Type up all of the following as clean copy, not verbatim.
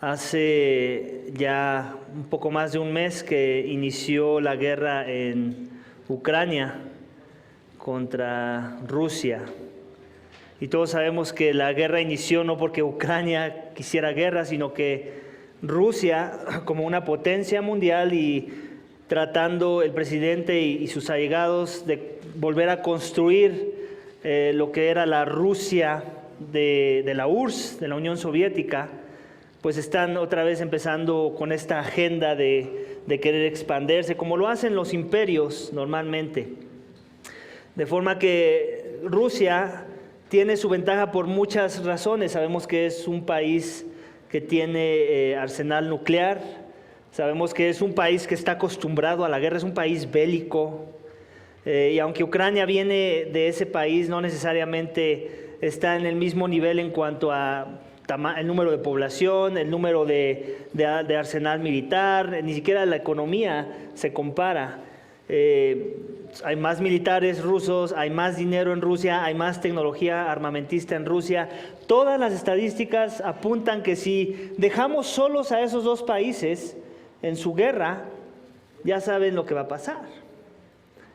Hace ya un poco más de un mes que inició la guerra en Ucrania contra Rusia. Y todos sabemos que la guerra inició no porque Ucrania quisiera guerra, sino que Rusia, como una potencia mundial y tratando el presidente y sus allegados de volver a construir lo que era la Rusia de la URSS, de la Unión Soviética, pues están otra vez empezando con esta agenda de querer expandirse, como lo hacen los imperios normalmente. De forma que Rusia tiene su ventaja por muchas razones. Sabemos que es un país que tiene arsenal nuclear, sabemos que es un país que está acostumbrado a la guerra, es un país bélico, y aunque Ucrania viene de ese país, no necesariamente está en el mismo nivel en cuanto a el número de población, el número de arsenal militar, ni siquiera la economía se compara. Hay más militares rusos, hay más dinero en Rusia, hay más tecnología armamentista en Rusia. Todas las estadísticas apuntan que si dejamos solos a esos dos países en su guerra, ya saben lo que va a pasar.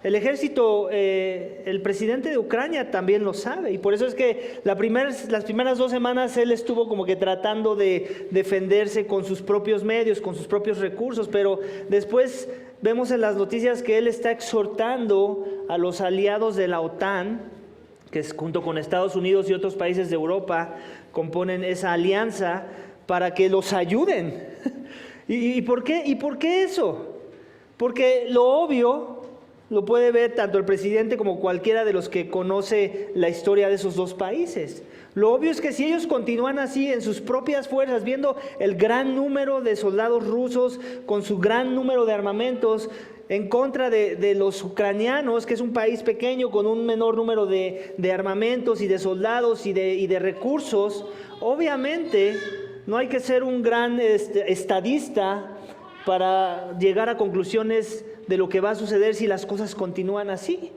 El ejército, el presidente de Ucrania también lo sabe, y por eso es que las primeras 2 semanas él estuvo como que tratando de defenderse con sus propios medios, con sus propios recursos, pero después vemos en las noticias que él está exhortando a los aliados de la OTAN, que es junto con Estados Unidos y otros países de Europa, componen esa alianza para que los ayuden. ¿Y por qué? ¿Y por qué eso? Porque lo obvio lo puede ver tanto el presidente como cualquiera de los que conoce la historia de esos dos países. Lo obvio es que si ellos continúan así en sus propias fuerzas, viendo el gran número de soldados rusos con su gran número de armamentos en contra de los ucranianos, que es un país pequeño con un menor número de armamentos y de soldados y de recursos, obviamente no hay que ser un gran estadista para llegar a conclusiones de lo que va a suceder si las cosas continúan así.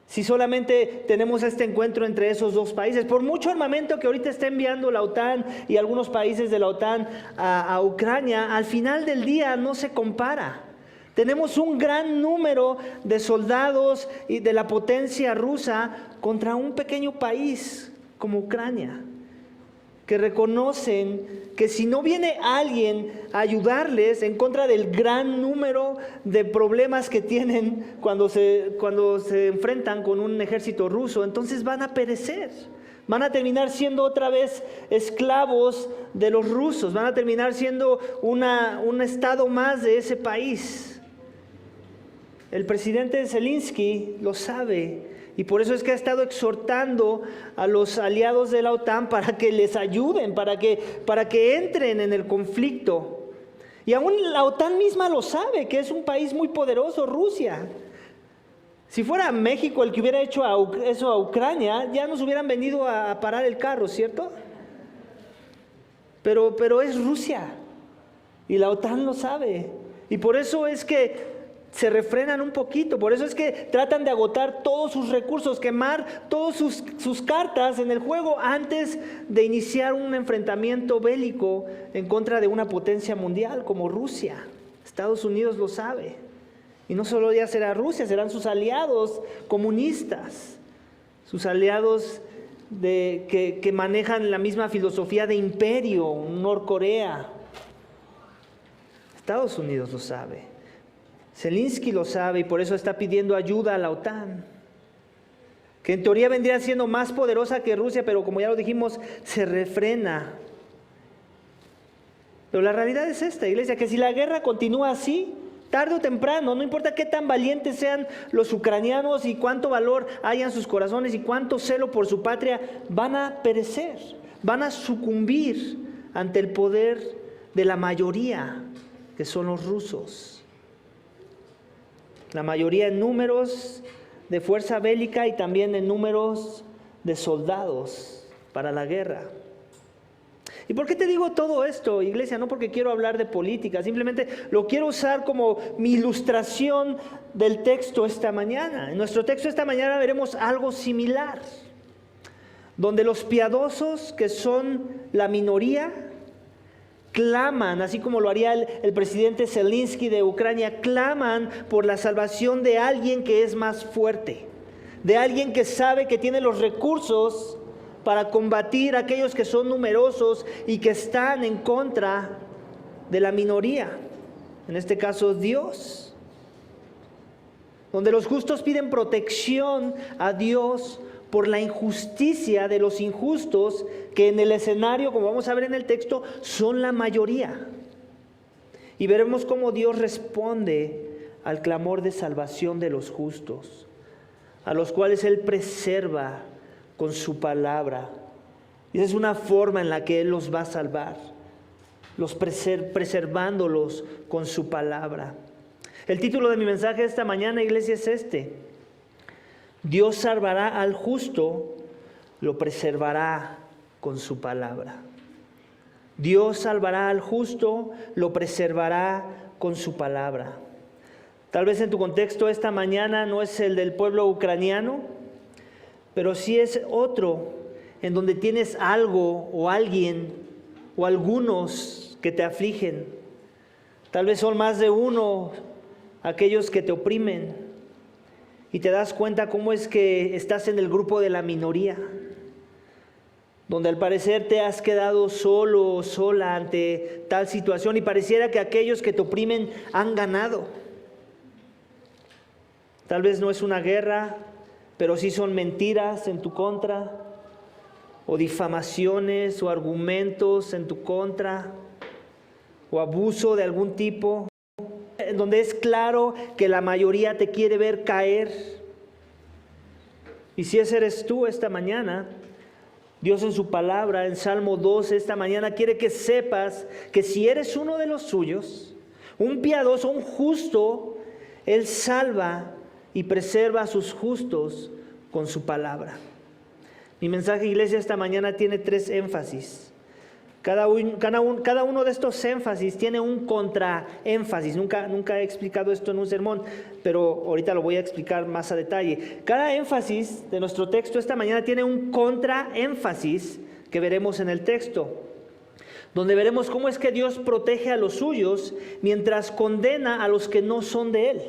Si solamente tenemos este encuentro entre esos dos países, por mucho armamento que ahorita está enviando la OTAN y algunos países de la OTAN a Ucrania, al final del día no se compara. Tenemos un gran número de soldados y de la potencia rusa contra un pequeño país como Ucrania, que reconocen que si no viene alguien a ayudarles en contra del gran número de problemas que tienen cuando se enfrentan con un ejército ruso, entonces van a perecer. Van a terminar siendo otra vez esclavos de los rusos, van a terminar siendo un estado más de ese país. El presidente Zelensky lo sabe. Y por eso es que ha estado exhortando a los aliados de la OTAN para que les ayuden, para que entren en el conflicto. Y aún la OTAN misma lo sabe, que es un país muy poderoso, Rusia. Si fuera México el que hubiera hecho eso a Ucrania, ya nos hubieran venido a parar el carro, ¿cierto? Pero es Rusia, y la OTAN lo sabe. Y por eso es que se refrenan un poquito, por eso es que tratan de agotar todos sus recursos, quemar todas sus cartas en el juego antes de iniciar un enfrentamiento bélico en contra de una potencia mundial como Rusia. Estados Unidos lo sabe. Y no solo ya será Rusia, serán sus aliados comunistas, sus aliados que manejan la misma filosofía de imperio, Norcorea. Estados Unidos lo sabe. Zelensky lo sabe y por eso está pidiendo ayuda a la OTAN, que en teoría vendría siendo más poderosa que Rusia, pero como ya lo dijimos, se refrena. Pero la realidad es esta, iglesia, que si la guerra continúa así, tarde o temprano, no importa qué tan valientes sean los ucranianos y cuánto valor haya en sus corazones y cuánto celo por su patria, van a perecer, van a sucumbir ante el poder de la mayoría, que son los rusos. La mayoría en números de fuerza bélica y también en números de soldados para la guerra. ¿Y por qué te digo todo esto, iglesia? No porque quiero hablar de política, simplemente lo quiero usar como mi ilustración del texto esta mañana. En nuestro texto esta mañana veremos algo similar, donde los piadosos, que son la minoría, claman, así como lo haría el presidente Zelensky de Ucrania, claman por la salvación de alguien que es más fuerte, de alguien que sabe que tiene los recursos para combatir a aquellos que son numerosos y que están en contra de la minoría, en este caso Dios. Donde los justos piden protección a Dios por la injusticia de los injustos, que en el escenario, como vamos a ver en el texto, son la mayoría. Y veremos cómo Dios responde al clamor de salvación de los justos, a los cuales Él preserva con su palabra. Y esa es una forma en la que Él los va a salvar, preservándolos con su palabra. El título de mi mensaje esta mañana, iglesia, es este: Dios salvará al justo, lo preservará con su palabra. Dios salvará al justo, lo preservará con su palabra. Tal vez en tu contexto esta mañana no es el del pueblo ucraniano, pero sí es otro en donde tienes algo o alguien o algunos que te afligen. Tal vez son más de uno aquellos que te oprimen y te das cuenta cómo es que estás en el grupo de la minoría, donde al parecer te has quedado solo o sola ante tal situación y pareciera que aquellos que te oprimen han ganado. Tal vez no es una guerra, pero sí son mentiras en tu contra, o difamaciones o argumentos en tu contra, o abuso de algún tipo, en donde es claro que la mayoría te quiere ver caer. Y si ese eres tú esta mañana, Dios en su palabra, en Salmo 12 esta mañana, quiere que sepas que si eres uno de los suyos, un piadoso, un justo, Él salva y preserva a sus justos con su palabra. Mi mensaje, iglesia, esta mañana tiene 3 énfasis. Cada uno de estos énfasis tiene un contraénfasis. Nunca he explicado esto en un sermón, pero ahorita lo voy a explicar más a detalle. Cada énfasis de nuestro texto esta mañana tiene un contraénfasis que veremos en el texto, donde veremos cómo es que Dios protege a los suyos mientras condena a los que no son de Él.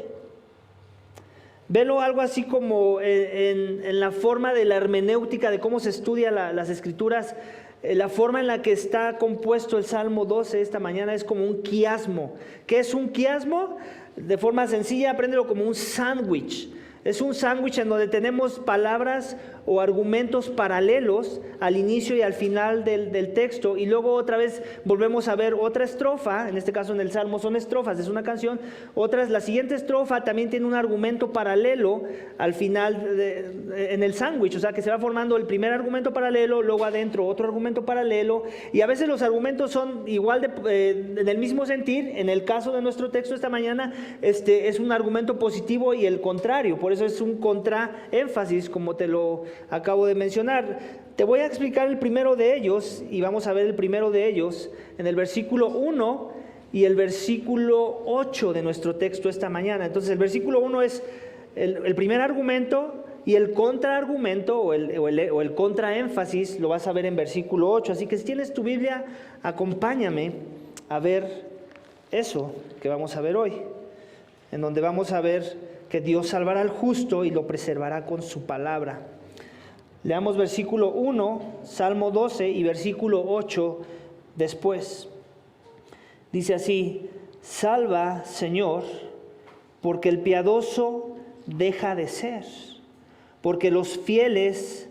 Velo algo así como en la forma de la hermenéutica de cómo se estudia las Escrituras. La forma en la que está compuesto el Salmo 12 esta mañana es como un quiasmo. ¿Qué es un quiasmo? De forma sencilla, apréndelo como un sándwich. Es un sándwich en donde tenemos palabras o argumentos paralelos al inicio y al final del texto, y luego otra vez volvemos a ver otra estrofa. En este caso en el Salmo son estrofas, es una canción. La siguiente estrofa también tiene un argumento paralelo al final en el sándwich, o sea que se va formando el primer argumento paralelo, luego adentro otro argumento paralelo, y a veces los argumentos son igual del mismo sentir. En el caso de nuestro texto esta mañana, es un argumento positivo y el contrario, por eso es un contraénfasis, como te lo acabo de mencionar. Te voy a explicar el primero de ellos, y vamos a ver el primero de ellos en el versículo 1 y el versículo 8 de nuestro texto esta mañana. Entonces el versículo 1 es el primer argumento, y el contraargumento o el contraénfasis lo vas a ver en versículo 8. Así que si tienes tu Biblia, acompáñame a ver eso que vamos a ver hoy, en donde vamos a ver que Dios salvará al justo y lo preservará con su palabra. Leamos versículo 1, Salmo 12, y versículo 8 después. Dice así: salva, Señor, porque el piadoso deja de ser, porque los fieles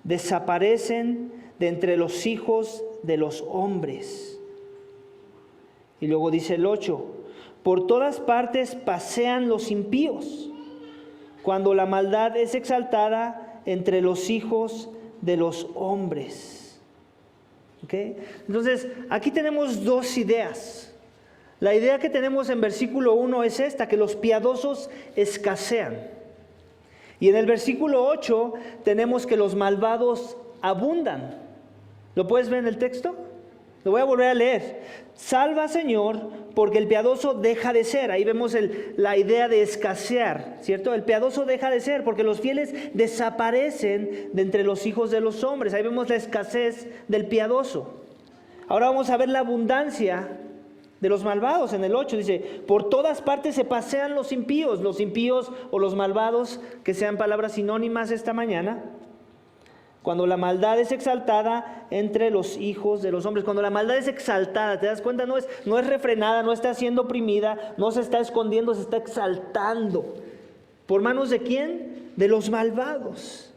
desaparecen de entre los hijos de los hombres. Y luego dice el 8: por todas partes pasean los impíos, cuando la maldad es exaltada entre los hijos de los hombres. ¿Okay? Entonces, aquí tenemos 2 ideas. La idea que tenemos en versículo 1 es esta, que los piadosos escasean. Y en el versículo 8 tenemos que los malvados abundan. ¿Lo puedes ver en el texto? Lo voy a volver a leer. Salva, Señor, porque el piadoso deja de ser. Ahí vemos la idea de escasear, ¿cierto? El piadoso deja de ser porque los fieles desaparecen de entre los hijos de los hombres. Ahí vemos la escasez del piadoso. Ahora vamos a ver la abundancia de los malvados. En el 8 dice, por todas partes se pasean los impíos o los malvados, que sean palabras sinónimas esta mañana. Cuando la maldad es exaltada entre los hijos de los hombres, cuando la maldad es exaltada, ¿te das cuenta? No es refrenada, no está siendo oprimida, no se está escondiendo, se está exaltando. ¿Por manos de quién? De los malvados.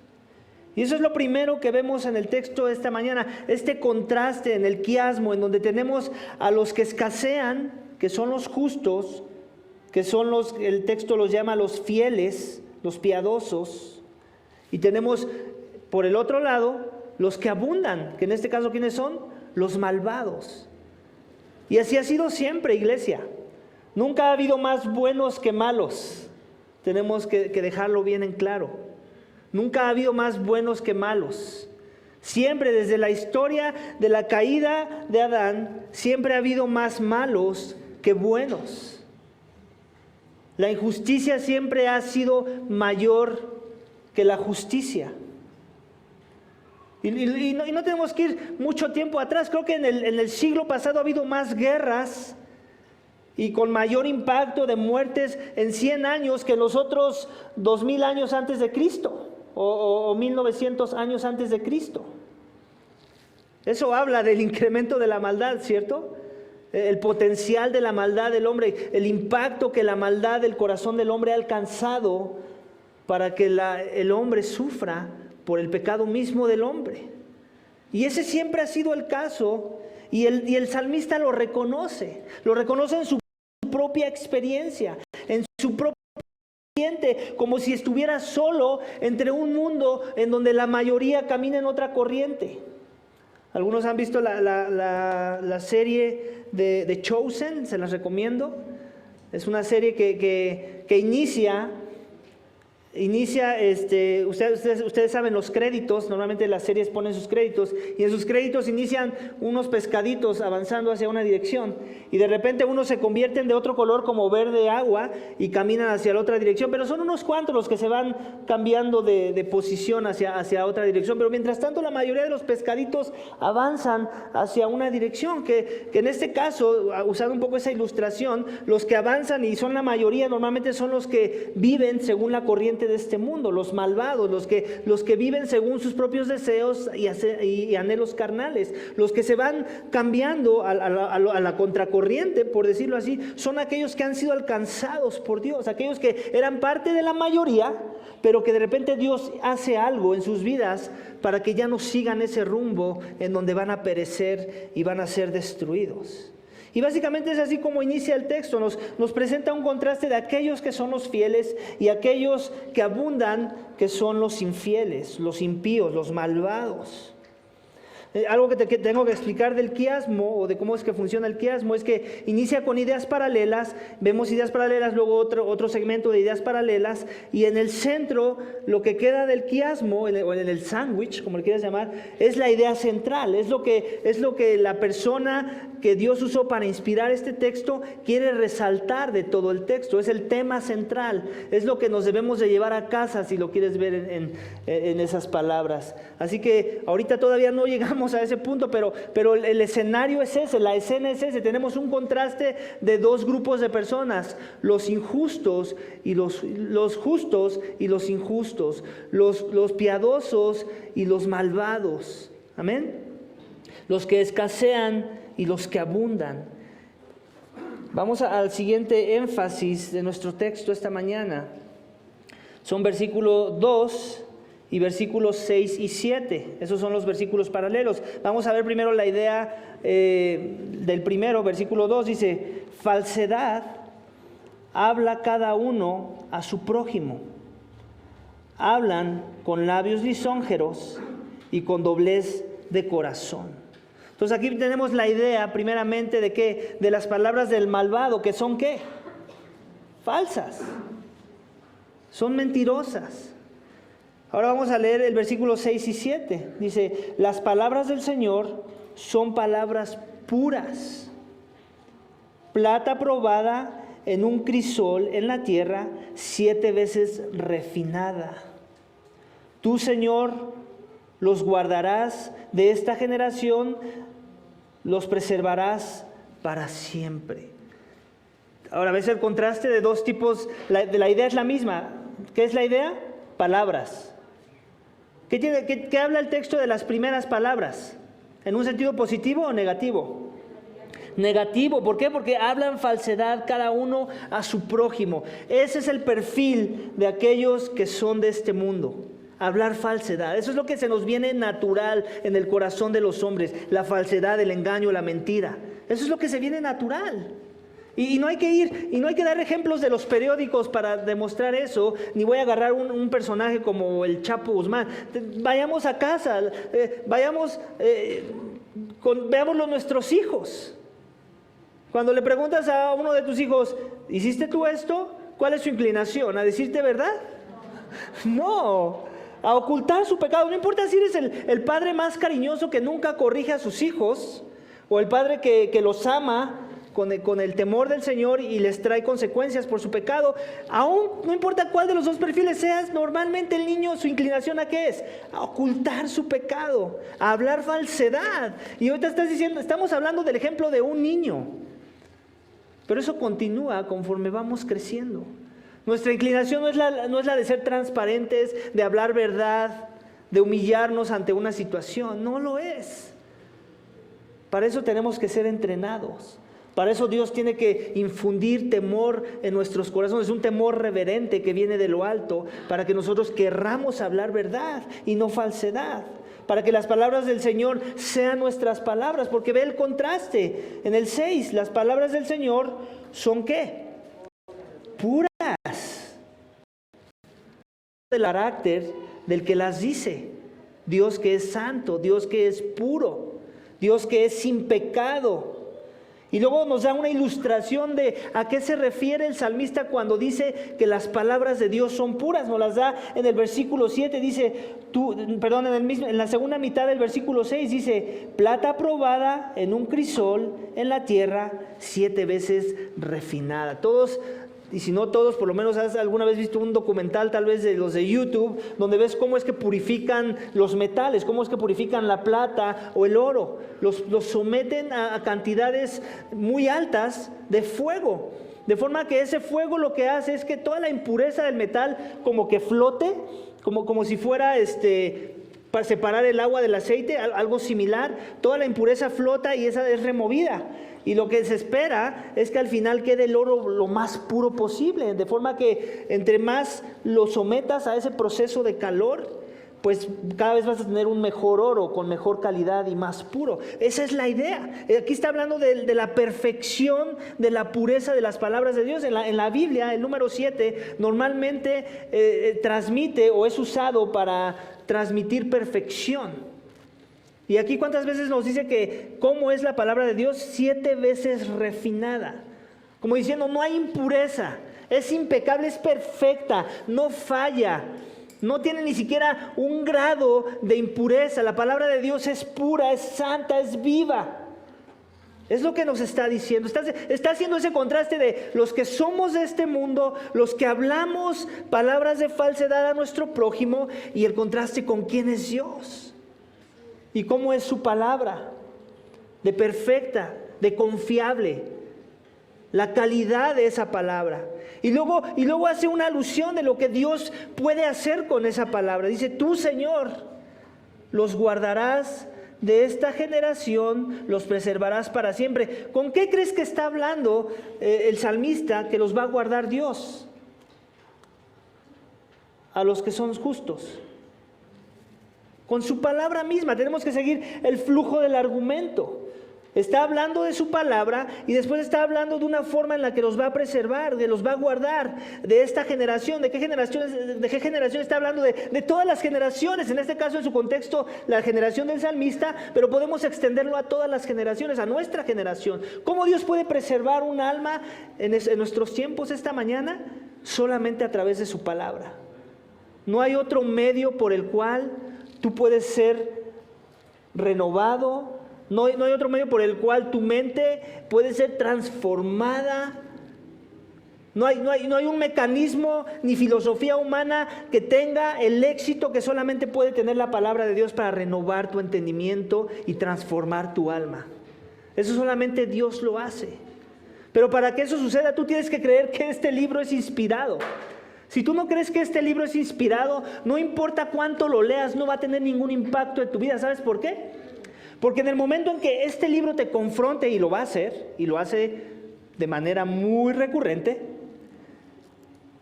Y eso es lo primero que vemos en el texto de esta mañana, este contraste en el quiasmo, en donde tenemos a los que escasean, que son los justos, que son el texto los llama los fieles, los piadosos, y tenemos por el otro lado los que abundan, que en este caso ¿quiénes son? Los malvados. Y así ha sido siempre, iglesia. Nunca ha habido más buenos que malos. Tenemos que dejarlo bien en claro. Nunca ha habido más buenos que malos. Siempre desde la historia de la caída de Adán, siempre ha habido más malos que buenos. La injusticia siempre ha sido mayor que la justicia. Y no tenemos que ir mucho tiempo atrás. Creo que en el siglo pasado ha habido más guerras y con mayor impacto de muertes en 100 años que en los otros 2000 años antes de Cristo o 1900 años antes de Cristo. Eso habla del incremento de la maldad, ¿cierto? El potencial de la maldad del hombre, el impacto que la maldad del corazón del hombre ha alcanzado para que el hombre sufra por el pecado mismo del hombre. Y ese siempre ha sido el caso, y el salmista lo reconoce en su propia experiencia, en su propio ambiente, como si estuviera solo entre un mundo en donde la mayoría camina en otra corriente. Algunos han visto la serie de Chosen, se las recomiendo. Es una serie que inicia, ustedes saben los créditos, normalmente las series ponen sus créditos, y en sus créditos inician unos pescaditos avanzando hacia una dirección, y de repente unos se convierten de otro color como verde agua y caminan hacia la otra dirección, pero son unos cuantos los que se van cambiando de posición hacia otra dirección, pero mientras tanto la mayoría de los pescaditos avanzan hacia una dirección, que en este caso, usando un poco esa ilustración, los que avanzan y son la mayoría normalmente son los que viven según la corriente de este mundo, los malvados, los que viven según sus propios deseos y anhelos carnales. Los que se van cambiando a la contracorriente, por decirlo así, son aquellos que han sido alcanzados por Dios, aquellos que eran parte de la mayoría, pero que de repente Dios hace algo en sus vidas para que ya no sigan ese rumbo en donde van a perecer y van a ser destruidos. Y básicamente es así como inicia el texto, nos presenta un contraste de aquellos que son los fieles y aquellos que abundan, que son los infieles, los impíos, los malvados. Algo que tengo que explicar del quiasmo o de cómo es que funciona el quiasmo es que inicia con ideas paralelas, vemos ideas paralelas, luego otro segmento de ideas paralelas, y en el centro lo que queda del quiasmo, o en el sándwich, como le quieras llamar, es la idea central, es lo que la persona que Dios usó para inspirar este texto quiere resaltar de todo el texto, es el tema central, es lo que nos debemos de llevar a casa si lo quieres ver en esas palabras. Así que ahorita todavía no llegamos a ese punto, pero el escenario es ese, la escena es ese. Tenemos un contraste de dos grupos de personas, los injustos y los justos y los injustos, los piadosos y los malvados. Amén. Los que escasean y los que abundan. Vamos al siguiente énfasis de nuestro texto esta mañana. Son versículo 2 y versículos 6 y 7. Esos son los versículos paralelos. Vamos a ver primero la idea del primero, versículo 2. Dice, falsedad habla cada uno a su prójimo. Hablan con labios lisonjeros y con doblez de corazón. Entonces aquí tenemos la idea primeramente de que de las palabras del malvado, que son ¿qué? Falsas. Son mentirosas. Ahora vamos a leer el versículo 6 y 7. Dice, las palabras del Señor son palabras puras, plata probada en un crisol en la tierra, 7 veces refinada. Tú, Señor, los guardarás de esta generación, los preservarás para siempre. Ahora ves el contraste de dos tipos, la idea es la misma. ¿Qué es la idea? Palabras. ¿Qué habla el texto de las primeras palabras? ¿En un sentido positivo o negativo? Negativo. ¿Por qué? Porque hablan falsedad cada uno a su prójimo. Ese es el perfil de aquellos que son de este mundo. Hablar falsedad. Eso es lo que se nos viene natural en el corazón de los hombres. La falsedad, el engaño, la mentira. Eso es lo que se viene natural. Y no hay que dar ejemplos de los periódicos para demostrar eso, ni voy a agarrar un personaje como el Chapo Guzmán. Vayamos a casa, veámoslo nuestros hijos. Cuando le preguntas a uno de tus hijos, ¿hiciste tú esto? ¿Cuál es su inclinación? ¿A decirte verdad? No, a ocultar su pecado. No importa si eres el padre más cariñoso que nunca corrige a sus hijos, o el padre que los ama con el temor del Señor y les trae consecuencias por su pecado. Aún no importa cuál de los dos perfiles seas, normalmente el niño, su inclinación ¿a qué es? A ocultar su pecado, a hablar falsedad. Y ahorita estamos hablando del ejemplo de un niño, pero eso continúa conforme vamos creciendo. Nuestra inclinación no es la de ser transparentes, de hablar verdad, de humillarnos ante una situación. No lo es. Para eso tenemos que ser entrenados. Para eso Dios tiene que infundir temor en nuestros corazones, un temor reverente que viene de lo alto, para que nosotros querramos hablar verdad y no falsedad, para que las palabras del Señor sean nuestras palabras, porque ve el contraste. En el 6, las palabras del Señor son ¿qué? Puras. Del carácter del que las dice. Dios que es santo, Dios que es puro, Dios que es sin pecado. Y luego nos da una ilustración de a qué se refiere el salmista cuando dice que las palabras de Dios son puras. Nos las da en el versículo 7, dice, en la segunda mitad del versículo 6 dice, plata probada en un crisol en la tierra, 7 veces refinada. Todos, y si no todos, por lo menos has alguna vez visto un documental, tal vez de los de YouTube, donde ves cómo es que purifican los metales, cómo es que purifican la plata o el oro. Los someten a cantidades muy altas de fuego, de forma que ese fuego lo que hace es que toda la impureza del metal como que flote, como si fuera para separar el agua del aceite, algo similar. Toda la impureza flota y esa es removida. Y lo que se espera es que al final quede el oro lo más puro posible, de forma que entre más lo sometas a ese proceso de calor, pues cada vez vas a tener un mejor oro con mejor calidad y más puro. Esa es la idea. Aquí está hablando de la perfección, de la pureza de las palabras de Dios. En la Biblia, el número 7 normalmente transmite o es usado para transmitir perfección. Y aquí cuántas veces nos dice que cómo es la palabra de Dios, 7 veces refinada. Como diciendo, no hay impureza, es impecable, es perfecta, no falla, no tiene ni siquiera un grado de impureza. La palabra de Dios es pura, es santa, es viva. Es lo que nos está diciendo. Está haciendo ese contraste de los que somos de este mundo, los que hablamos palabras de falsedad a nuestro prójimo, y el contraste con quién es Dios. ¿Y cómo es su palabra? De perfecta, de confiable. La calidad de esa palabra. Y luego hace una alusión de lo que Dios puede hacer con esa palabra. Dice, tú, Señor, los guardarás de esta generación, los preservarás para siempre. ¿Con qué crees que está hablando el salmista que los va a guardar Dios? A los que son justos. Con su palabra misma. Tenemos que seguir el flujo del argumento. Está hablando de su palabra y después está hablando de una forma en la que los va a preservar, de los va a guardar de esta generación. ¿De qué generación está hablando? De todas las generaciones. En este caso, en su contexto, la generación del salmista, pero podemos extenderlo a todas las generaciones, a nuestra generación. ¿Cómo Dios puede preservar un alma en nuestros tiempos esta mañana? Solamente a través de su palabra. No hay otro medio por el cual tú puedes ser renovado. No hay otro medio por el cual tu mente puede ser transformada. No hay un mecanismo ni filosofía humana que tenga el éxito que solamente puede tener la palabra de Dios para renovar tu entendimiento y transformar tu alma. Eso solamente Dios lo hace. Pero para que eso suceda, tú tienes que creer que este libro es inspirado. Si tú no crees que este libro es inspirado, no importa cuánto lo leas, no va a tener ningún impacto en tu vida. ¿Sabes por qué? Porque en el momento en que este libro te confronte, y lo va a hacer, y lo hace de manera muy recurrente,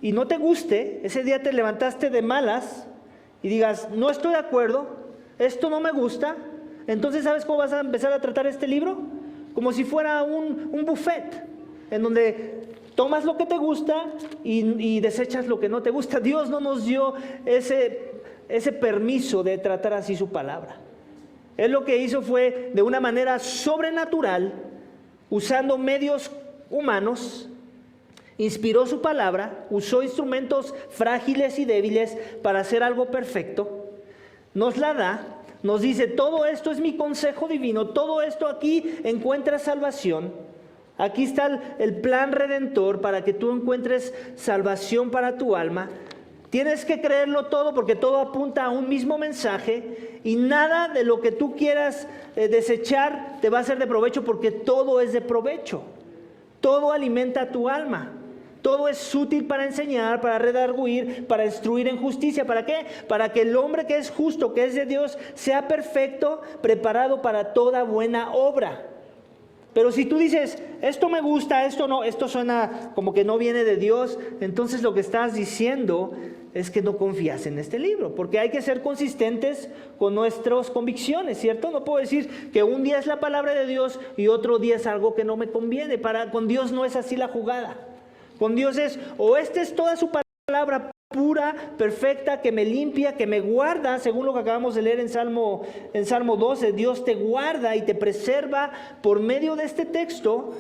y no te guste, ese día te levantaste de malas y digas, no estoy de acuerdo, esto no me gusta, entonces ¿sabes cómo vas a empezar a tratar este libro? Como si fuera un buffet, en donde tomas lo que te gusta y desechas lo que no te gusta. Dios no nos dio ese permiso de tratar así su palabra. Él lo que hizo fue, de una manera sobrenatural, usando medios humanos, inspiró su palabra, usó instrumentos frágiles y débiles para hacer algo perfecto, nos la da, nos dice, todo esto es mi consejo divino, todo esto aquí encuentras salvación, aquí está el plan redentor para que tú encuentres salvación para tu alma. Tienes que creerlo todo porque todo apunta a un mismo mensaje y nada de lo que tú quieras desechar te va a ser de provecho, porque todo es de provecho. Todo alimenta a tu alma. Todo es útil para enseñar, para redarguir, para instruir en justicia. ¿Para qué? Para que el hombre que es justo, que es de Dios, sea perfecto, preparado para toda buena obra. Pero si tú dices, esto me gusta, esto no, esto suena como que no viene de Dios, entonces lo que estás diciendo es que no confías en este libro, porque hay que ser consistentes con nuestras convicciones, ¿cierto? No puedo decir que un día es la palabra de Dios y otro día es algo que no me conviene. Con Dios no es así la jugada. Con Dios es, o esta es toda su palabra pura, perfecta, que me limpia, que me guarda, según lo que acabamos de leer en Salmo 12, Dios te guarda y te preserva por medio de este texto,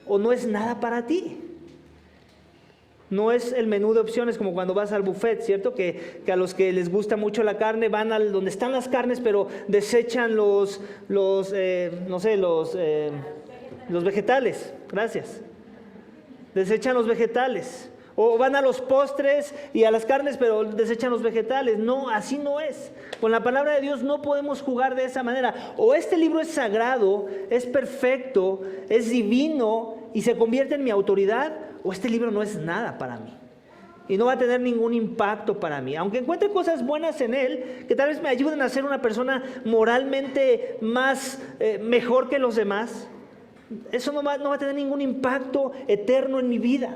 o no es nada para ti. No es el menú de opciones como cuando vas al buffet, ¿cierto? Que a los que les gusta mucho la carne van al donde están las carnes, pero desechan los vegetales. Gracias. Desechan los vegetales. O van a los postres y a las carnes, pero desechan los vegetales. No, así no es. Con la palabra de Dios no podemos jugar de esa manera. O este libro es sagrado, es perfecto, es divino y se convierte en mi autoridad, o este libro no es nada para mí. Y no va a tener ningún impacto para mí. Aunque encuentre cosas buenas en él, que tal vez me ayuden a ser una persona moralmente mejor que los demás, eso no va a tener ningún impacto eterno en mi vida.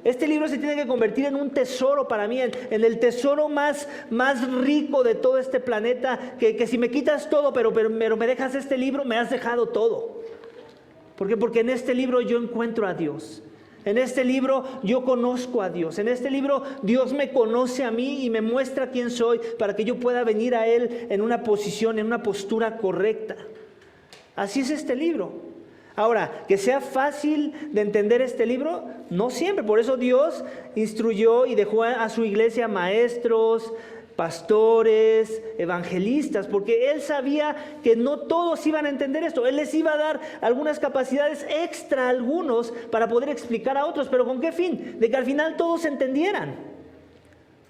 Este libro se tiene que convertir en un tesoro para mí, en el tesoro más rico de todo este planeta, que si me quitas todo, pero me dejas este libro, me has dejado todo. ¿Por qué? Porque en este libro yo encuentro a Dios. En este libro yo conozco a Dios. En este libro Dios me conoce a mí y me muestra quién soy, para que yo pueda venir a Él en una posición, en una postura correcta. Así es este libro. Ahora, que sea fácil de entender este libro, no siempre. Por eso Dios instruyó y dejó a su iglesia maestros, pastores, evangelistas, porque Él sabía que no todos iban a entender esto. Él les iba a dar algunas capacidades extra a algunos para poder explicar a otros. ¿Pero con qué fin? De que al final todos entendieran.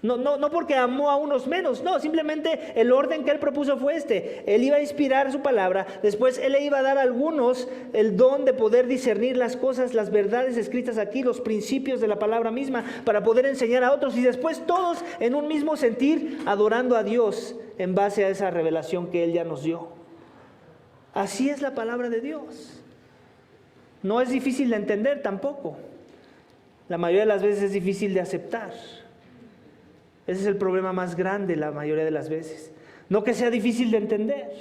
No porque amó a unos menos, no, simplemente el orden que Él propuso fue este. Él iba a inspirar su palabra, después Él le iba a dar a algunos el don de poder discernir las cosas, las verdades escritas aquí, los principios de la palabra misma, para poder enseñar a otros, y después todos en un mismo sentir, adorando a Dios en base a esa revelación que Él ya nos dio. Así es la palabra de Dios. No es difícil de entender tampoco. La mayoría de las veces es difícil de aceptar. Ese es el problema más grande la mayoría de las veces. No que sea difícil de entender,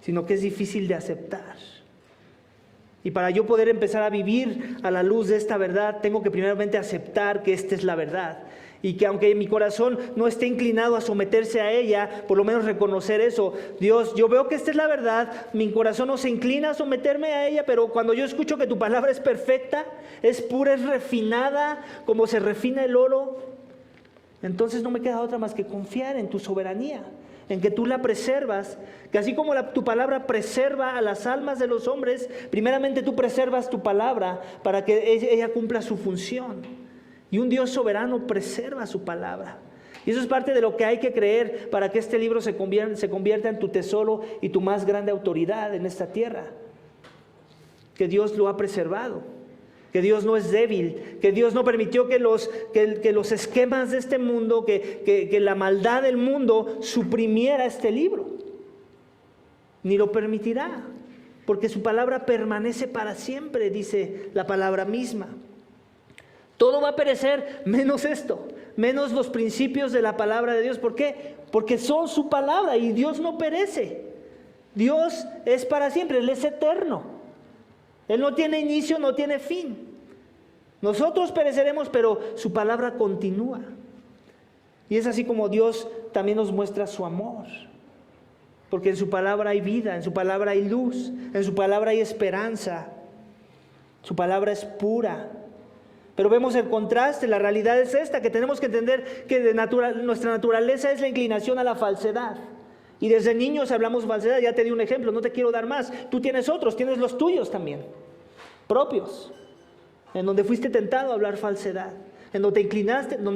sino que es difícil de aceptar. Y para yo poder empezar a vivir a la luz de esta verdad, tengo que primeramente aceptar que esta es la verdad. Y que aunque mi corazón no esté inclinado a someterse a ella, por lo menos reconocer eso. Dios, yo veo que esta es la verdad, mi corazón no se inclina a someterme a ella, pero cuando yo escucho que tu palabra es perfecta, es pura, es refinada, como se refina el oro, entonces no me queda otra más que confiar en tu soberanía, en que tú la preservas, que así como tu palabra preserva a las almas de los hombres, primeramente tú preservas tu palabra para que ella cumpla su función. Y un Dios soberano preserva su palabra. Y eso es parte de lo que hay que creer para que este libro se convierta en tu tesoro y tu más grande autoridad en esta tierra. que Dios lo ha preservado, que Dios no es débil, que Dios no permitió que los esquemas de este mundo, que la maldad del mundo suprimiera este libro, ni lo permitirá, porque su palabra permanece para siempre, dice la palabra misma. Todo va a perecer menos esto, menos los principios de la palabra de Dios. ¿Por qué? Porque son su palabra y Dios no perece. Dios es para siempre, Él es eterno. Él no tiene inicio, no tiene fin. Nosotros pereceremos, pero su palabra continúa. Y es así como Dios también nos muestra su amor. Porque en su palabra hay vida, en su palabra hay luz, en su palabra hay esperanza. Su palabra es pura. Pero vemos el contraste, la realidad es esta, que tenemos que entender que nuestra naturaleza es la inclinación a la falsedad. Y desde niños hablamos falsedad, ya te di un ejemplo, no te quiero dar más. Tú tienes otros, tienes los tuyos también, propios, en donde fuiste tentado a hablar falsedad, en donde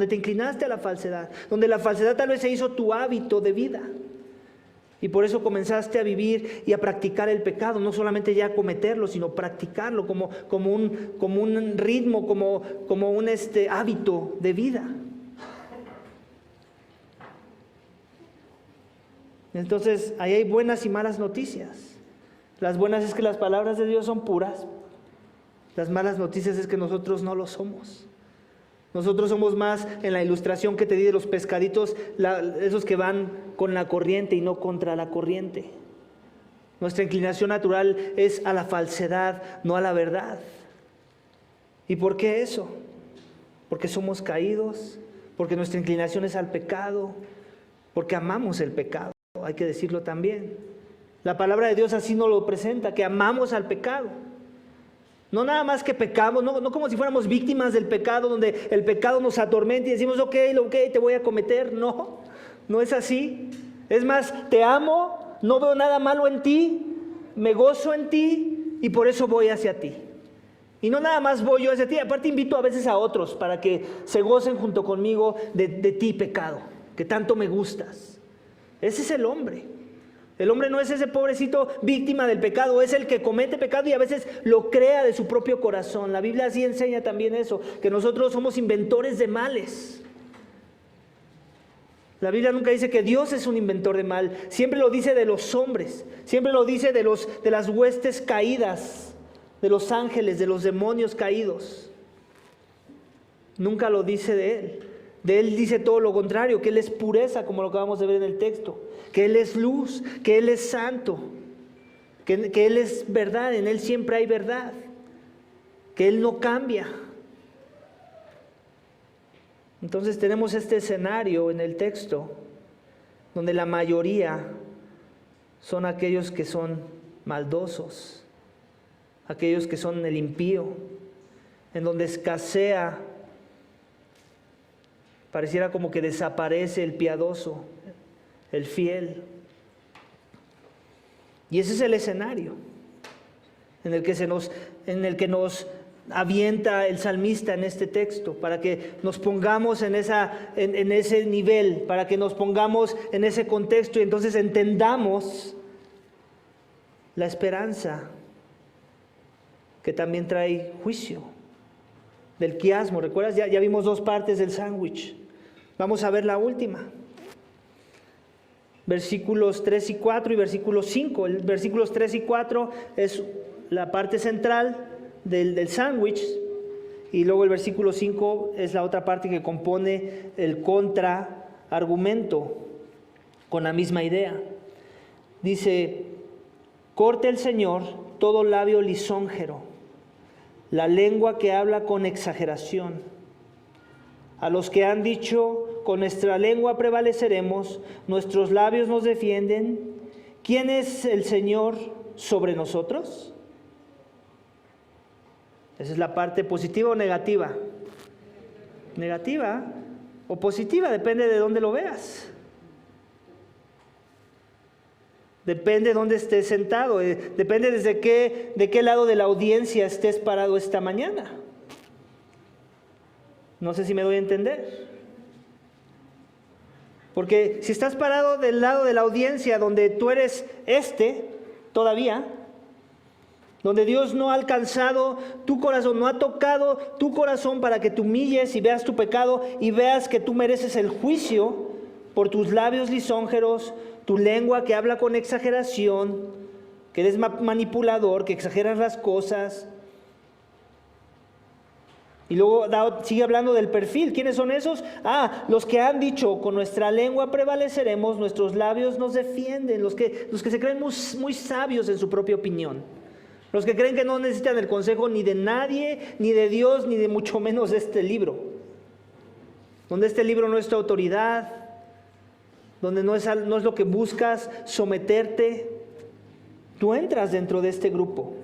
te inclinaste a la falsedad, donde la falsedad tal vez se hizo tu hábito de vida. Y por eso comenzaste a vivir y a practicar el pecado, no solamente ya cometerlo, sino practicarlo como un ritmo, como un hábito de vida. Entonces, ahí hay buenas y malas noticias. Las buenas es que las palabras de Dios son puras. Las malas noticias es que nosotros no lo somos. Nosotros somos más en la ilustración que te di de los pescaditos, esos que van con la corriente y no contra la corriente. Nuestra inclinación natural es a la falsedad, no a la verdad. ¿Y por qué eso? Porque somos caídos, porque nuestra inclinación es al pecado, porque amamos el pecado, hay que decirlo también. La palabra de Dios así nos lo presenta, que amamos al pecado. No nada más que pecamos, no como si fuéramos víctimas del pecado, donde el pecado nos atormenta y decimos, ok, te voy a cometer. No es así. Es más, te amo, no veo nada malo en ti, me gozo en ti y por eso voy hacia ti. Y no nada más voy yo hacia ti, aparte invito a veces a otros para que se gocen junto conmigo de ti, pecado, que tanto me gustas. Ese es el hombre. El hombre no es ese pobrecito víctima del pecado, es el que comete pecado y a veces lo crea de su propio corazón. La Biblia así enseña también eso, que nosotros somos inventores de males. La Biblia nunca dice que Dios es un inventor de mal, siempre lo dice de los hombres, siempre lo dice de las huestes caídas, de los ángeles, de los demonios caídos. Nunca lo dice de Él. De Él dice todo lo contrario, que Él es pureza, como lo acabamos de ver en el texto, que Él es luz, que Él es santo, que Él es verdad, en Él siempre hay verdad, que Él no cambia. Entonces tenemos este escenario en el texto, donde la mayoría son aquellos que son maldosos, aquellos que son el impío, en donde escasea. Pareciera como que desaparece el piadoso, el fiel. Y ese es el escenario en el que nos avienta el salmista en este texto, para que nos pongamos en ese nivel, para que nos pongamos en ese contexto y entonces entendamos la esperanza que también trae juicio. Del quiasmo, ¿recuerdas? Ya vimos dos partes del sándwich. Vamos a ver la última. Versículos 3 y 4 y versículo 5. Versículos 3 y 4 es la parte central del sándwich. Y luego el versículo 5 es la otra parte que compone el contraargumento con la misma idea. Dice, corte el Señor todo labio lisonjero, la lengua que habla con exageración. A los que han dicho, con nuestra lengua prevaleceremos, nuestros labios nos defienden, ¿quién es el Señor sobre nosotros? Esa es la parte positiva o negativa. Negativa o positiva, depende de dónde lo veas. Depende de dónde estés sentado, depende de qué lado de la audiencia estés parado esta mañana. No sé si me doy a entender. Porque si estás parado del lado de la audiencia donde tú eres todavía, donde Dios no ha alcanzado tu corazón, no ha tocado tu corazón para que te humilles y veas tu pecado y veas que tú mereces el juicio por tus labios lisonjeros, tu lengua que habla con exageración, que eres manipulador, que exageras las cosas. Y luego sigue hablando del perfil. ¿Quiénes son esos? Los que han dicho, con nuestra lengua prevaleceremos, nuestros labios nos defienden, los que se creen muy sabios en su propia opinión. Los que creen que no necesitan el consejo ni de nadie, ni de Dios, ni de mucho menos de este libro. Donde este libro no es tu autoridad, donde no es lo que buscas someterte. Tú entras dentro de este grupo.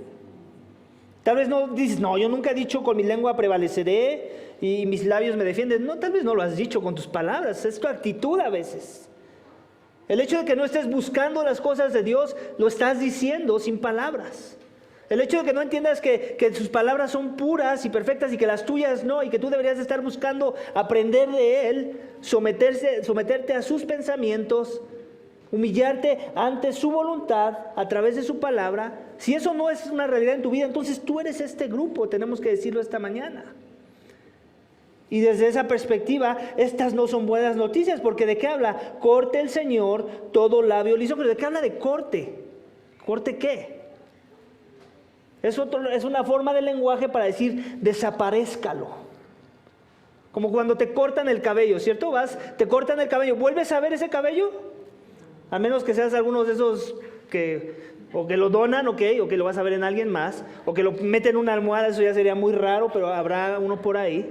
Tal vez no dices, no, yo nunca he dicho con mi lengua prevaleceré y mis labios me defienden. No, tal vez no lo has dicho con tus palabras, es tu actitud a veces. El hecho de que no estés buscando las cosas de Dios, lo estás diciendo sin palabras. El hecho de que no entiendas que sus palabras son puras y perfectas y que las tuyas no, y que tú deberías estar buscando aprender de Él, someterte a sus pensamientos, humillarte ante su voluntad a través de su palabra. Si eso no es una realidad en tu vida, entonces tú eres este grupo, tenemos que decirlo esta mañana. Y desde esa perspectiva, estas no son buenas noticias, porque ¿de qué habla? Corte el Señor todo labio liso. ¿Pero de qué habla de corte? ¿Corte qué? Es una forma de lenguaje para decir desaparezcalo. Como cuando te cortan el cabello, ¿cierto? Te cortan el cabello, ¿vuelves a ver ese cabello? A menos que seas algunos de esos o que lo donan, o que lo vas a ver en alguien más, o que lo meten en una almohada, eso ya sería muy raro, pero habrá uno por ahí.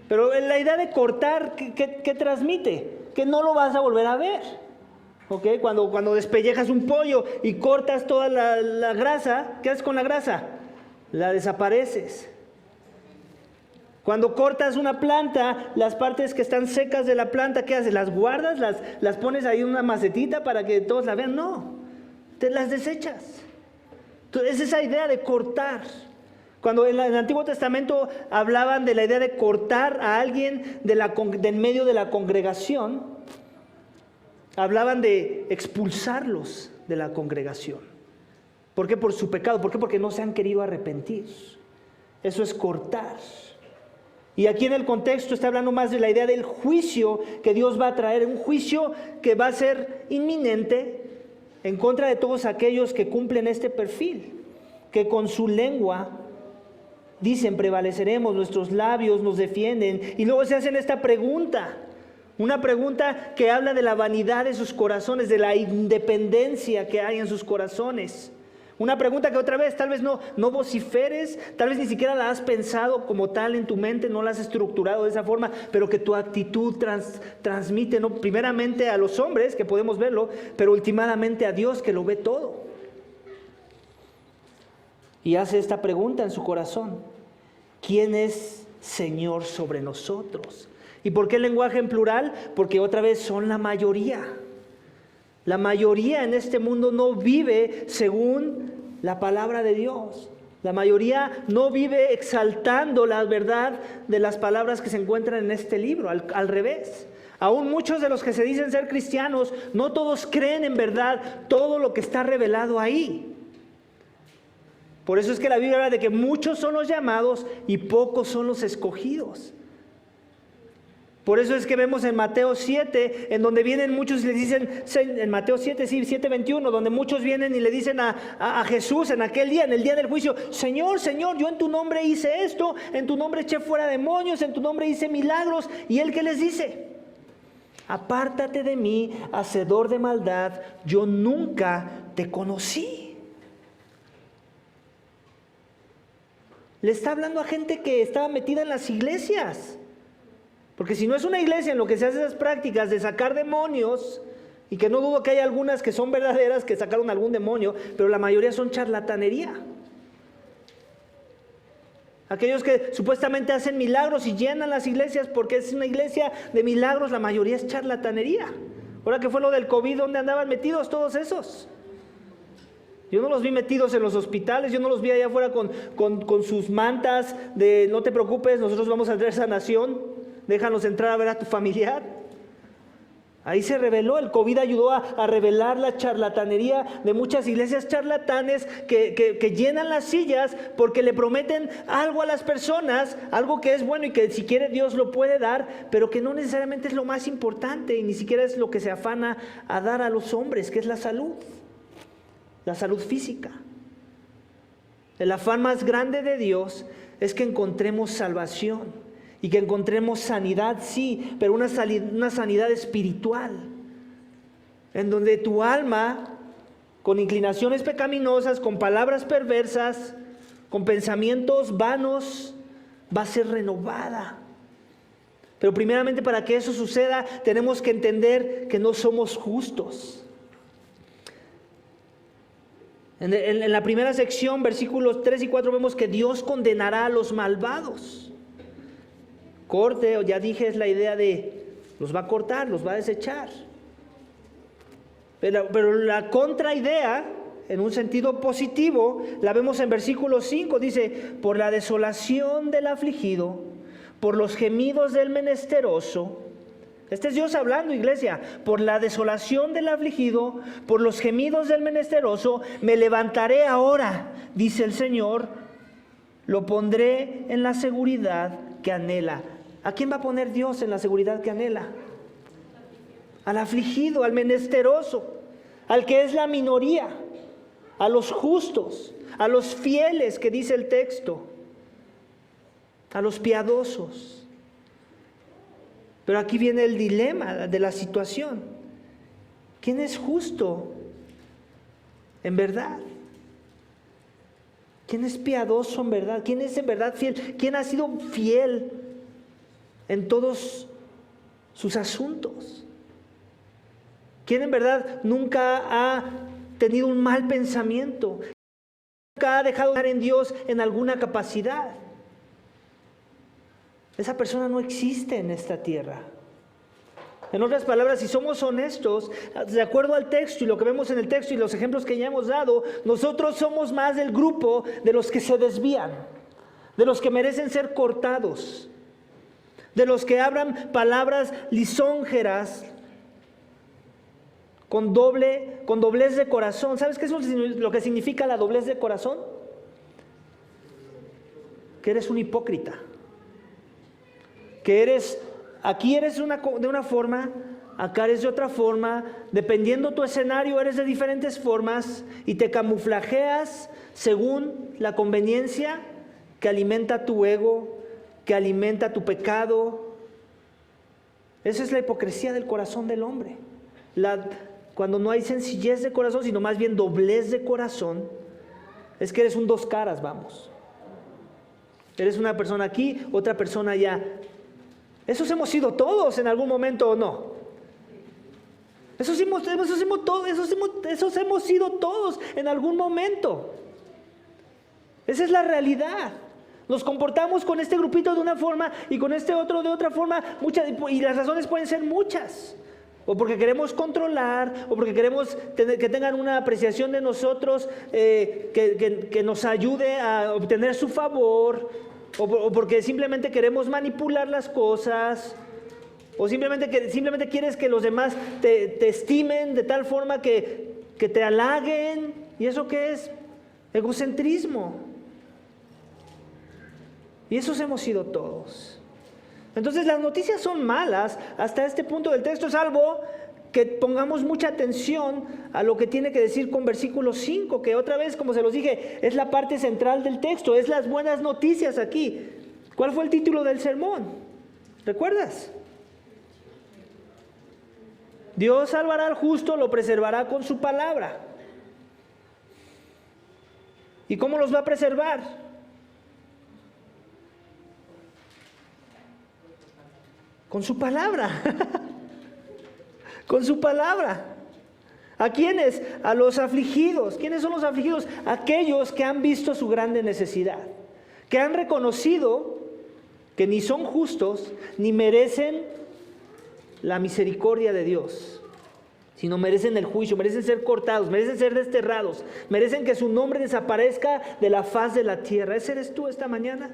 Pero la idea de cortar, ¿qué transmite? Que no lo vas a volver a ver. ¿Okay? Cuando despellejas un pollo y cortas toda la grasa, ¿qué haces con la grasa? La desapareces. Cuando cortas una planta, las partes que están secas de la planta, ¿qué haces? ¿Las guardas? ¿Las pones ahí en una macetita para que todos la vean? No, te las desechas. Entonces, es esa idea de cortar. Cuando en el Antiguo Testamento hablaban de la idea de cortar a alguien del medio de la congregación, hablaban de expulsarlos de la congregación. ¿Por qué? Por su pecado. ¿Por qué? Porque no se han querido arrepentir. Eso es cortar. Y aquí en el contexto está hablando más de la idea del juicio que Dios va a traer, un juicio que va a ser inminente en contra de todos aquellos que cumplen este perfil, que con su lengua dicen prevaleceremos, nuestros labios nos defienden, y luego se hacen esta pregunta, una pregunta que habla de la vanidad de sus corazones, de la independencia que hay en sus corazones. Una pregunta que otra vez tal vez no vociferes, tal vez ni siquiera la has pensado como tal en tu mente, no la has estructurado de esa forma, pero que tu actitud transmite, ¿no? Primeramente a los hombres, que podemos verlo, pero últimamente a Dios, que lo ve todo. Y hace esta pregunta en su corazón: ¿quién es Señor sobre nosotros? ¿Y por qué el lenguaje en plural? Porque otra vez son la mayoría. La mayoría en este mundo no vive según la palabra de Dios. La mayoría no vive exaltando la verdad de las palabras que se encuentran en este libro, al revés. Aún muchos de los que se dicen ser cristianos, no todos creen en verdad todo lo que está revelado ahí. Por eso es que la Biblia habla de que muchos son los llamados y pocos son los escogidos. Por eso es que vemos en Mateo 7, en donde vienen muchos y le dicen, en Mateo 7, sí, 7:21, donde muchos vienen y le dicen a Jesús en aquel día, en el día del juicio: Señor, Señor, yo en tu nombre hice esto, en tu nombre eché fuera demonios, en tu nombre hice milagros. ¿Y él qué les dice? Apártate de mí, hacedor de maldad, yo nunca te conocí. Le está hablando a gente que estaba metida en las iglesias. Porque si no es una iglesia en lo que se hace esas prácticas de sacar demonios, y que no dudo que hay algunas que son verdaderas, que sacaron algún demonio, pero la mayoría son charlatanería. Aquellos que supuestamente hacen milagros y llenan las iglesias porque es una iglesia de milagros, la mayoría es charlatanería. Ahora que fue lo del COVID, ¿dónde andaban metidos todos esos? Yo no los vi metidos en los hospitales, yo no los vi allá afuera con sus mantas de no te preocupes, nosotros vamos a traer sanación, déjanos entrar a ver a tu familiar. Ahí se reveló, el COVID ayudó a revelar la charlatanería de muchas iglesias charlatanes que llenan las sillas porque le prometen algo a las personas, algo que es bueno y que si quiere Dios lo puede dar, pero que no necesariamente es lo más importante y ni siquiera es lo que se afana a dar a los hombres, que es la salud física. El afán más grande de Dios es que encontremos salvación. Y que encontremos sanidad, sí, pero una sanidad espiritual. En donde tu alma, con inclinaciones pecaminosas, con palabras perversas, con pensamientos vanos, va a ser renovada. Pero primeramente para que eso suceda, tenemos que entender que no somos justos. En la primera sección, versículos 3 y 4, vemos que Dios condenará a los malvados. Corte, o ya dije, es la idea de los va a cortar, los va a desechar. Pero la contraidea, en un sentido positivo, la vemos en versículo 5. Dice, por la desolación del afligido, por los gemidos del menesteroso. Este es Dios hablando, iglesia. Por la desolación del afligido, por los gemidos del menesteroso, me levantaré ahora, dice el Señor. Lo pondré en la seguridad que anhela. ¿A quién va a poner Dios en la seguridad que anhela? Al afligido, al menesteroso, al que es la minoría, a los justos, a los fieles, que dice el texto, a los piadosos. Pero aquí viene el dilema de la situación. ¿Quién es justo en verdad? ¿Quién es piadoso en verdad? ¿Quién es en verdad fiel? ¿Quién ha sido fiel en todos sus asuntos? ¿Quién en verdad nunca ha tenido un mal pensamiento? ¿Nunca ha dejado de estar en Dios en alguna capacidad? Esa persona no existe en esta tierra. En otras palabras, si somos honestos, de acuerdo al texto y lo que vemos en el texto y los ejemplos que ya hemos dado, nosotros somos más del grupo de los que se desvían, de los que merecen ser cortados, de los que hablan palabras lisonjeras con doblez de corazón. ¿Sabes qué es lo que significa la doblez de corazón? Que eres un hipócrita. Que aquí eres de una forma, acá eres de otra forma, dependiendo tu escenario eres de diferentes formas y te camuflajeas según la conveniencia que alimenta tu ego, que alimenta tu pecado. Esa es la hipocresía del corazón del hombre. Cuando no hay sencillez de corazón, sino más bien doblez de corazón, es que eres un dos caras, vamos. Eres una persona aquí, otra persona allá. Esos hemos sido todos en algún momento, ¿o no? Esos hemos sido todos en algún momento. Esa es la realidad. Nos comportamos con este grupito de una forma y con este otro de otra forma, y las razones pueden ser muchas. O porque queremos controlar, o porque queremos que tengan una apreciación de nosotros que nos ayude a obtener su favor, o porque simplemente queremos manipular las cosas, o simplemente quieres que los demás te estimen de tal forma que te halaguen. ¿Y eso qué es? Egocentrismo. Y esos hemos sido todos. Entonces las noticias son malas hasta este punto del texto, salvo que pongamos mucha atención a lo que tiene que decir con versículo 5, que otra vez, como se los dije, es la parte central del texto, es las buenas noticias aquí. ¿Cuál fue el título del sermón? ¿Recuerdas? Dios salvará al justo, lo preservará con su palabra. ¿Y cómo los va a preservar? Con su palabra. Con su palabra. ¿A quiénes? A los afligidos. ¿Quiénes son los afligidos? Aquellos que han visto su grande necesidad, que han reconocido que ni son justos ni merecen la misericordia de Dios, sino merecen el juicio, merecen ser cortados, merecen ser desterrados, merecen que su nombre desaparezca de la faz de la tierra. ¿Ese eres tú esta mañana?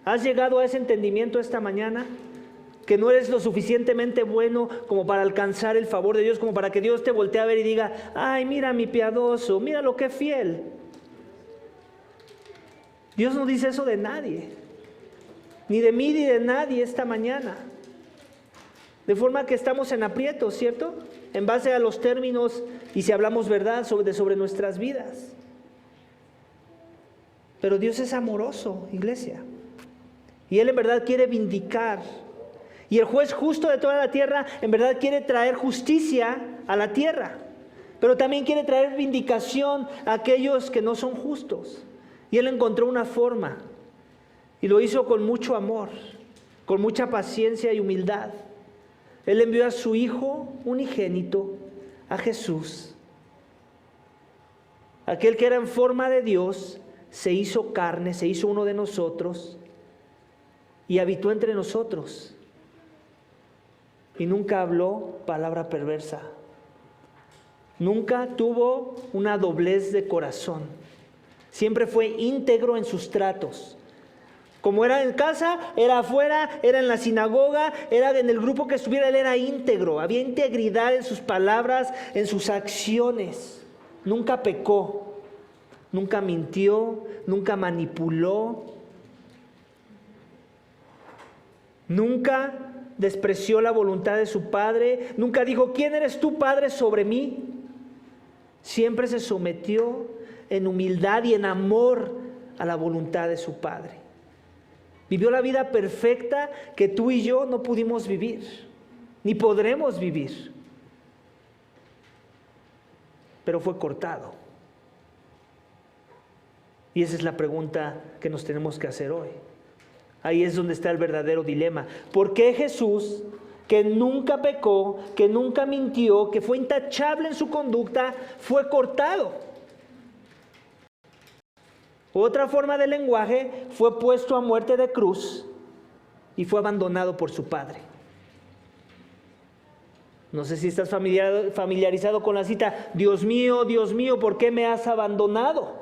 ¿Has llegado a ese entendimiento esta mañana? que no eres lo suficientemente bueno como para alcanzar el favor de Dios, como para que Dios te voltee a ver y diga, ay, mira mi piadoso, mira lo que fiel. Dios no dice eso de nadie, ni de mí ni de nadie esta mañana. De forma que estamos en aprietos, ¿cierto? En base a los términos y si hablamos verdad sobre nuestras vidas. Pero Dios es amoroso, iglesia. Y Él en verdad quiere vindicar. Y el juez justo de toda la tierra en verdad quiere traer justicia a la tierra. Pero también quiere traer vindicación a aquellos que no son justos. Y Él encontró una forma. Y lo hizo con mucho amor, con mucha paciencia y humildad. Él envió a su Hijo unigénito, a Jesús. Aquel que era en forma de Dios, se hizo carne, se hizo uno de nosotros y habitó entre nosotros. Y nunca habló palabra perversa. Nunca tuvo una doblez de corazón. Siempre fue íntegro en sus tratos. Como era en casa, era afuera, era en la sinagoga, era en el grupo que estuviera, él era íntegro. Había integridad en sus palabras, en sus acciones. Nunca pecó, nunca mintió, nunca manipuló. Nunca despreció la voluntad de su Padre. Nunca dijo, ¿quién eres tú, Padre, sobre mí? Siempre se sometió en humildad y en amor a la voluntad de su Padre. Vivió la vida perfecta que tú y yo no pudimos vivir, ni podremos vivir. Pero fue cortado. Y esa es la pregunta que nos tenemos que hacer hoy. Ahí es donde está el verdadero dilema. ¿Por qué Jesús, que nunca pecó, que nunca mintió, que fue intachable en su conducta, fue cortado? Otra forma de lenguaje, fue puesto a muerte de cruz y fue abandonado por su Padre. No sé si estás familiarizado con la cita, Dios mío, ¿por qué me has abandonado?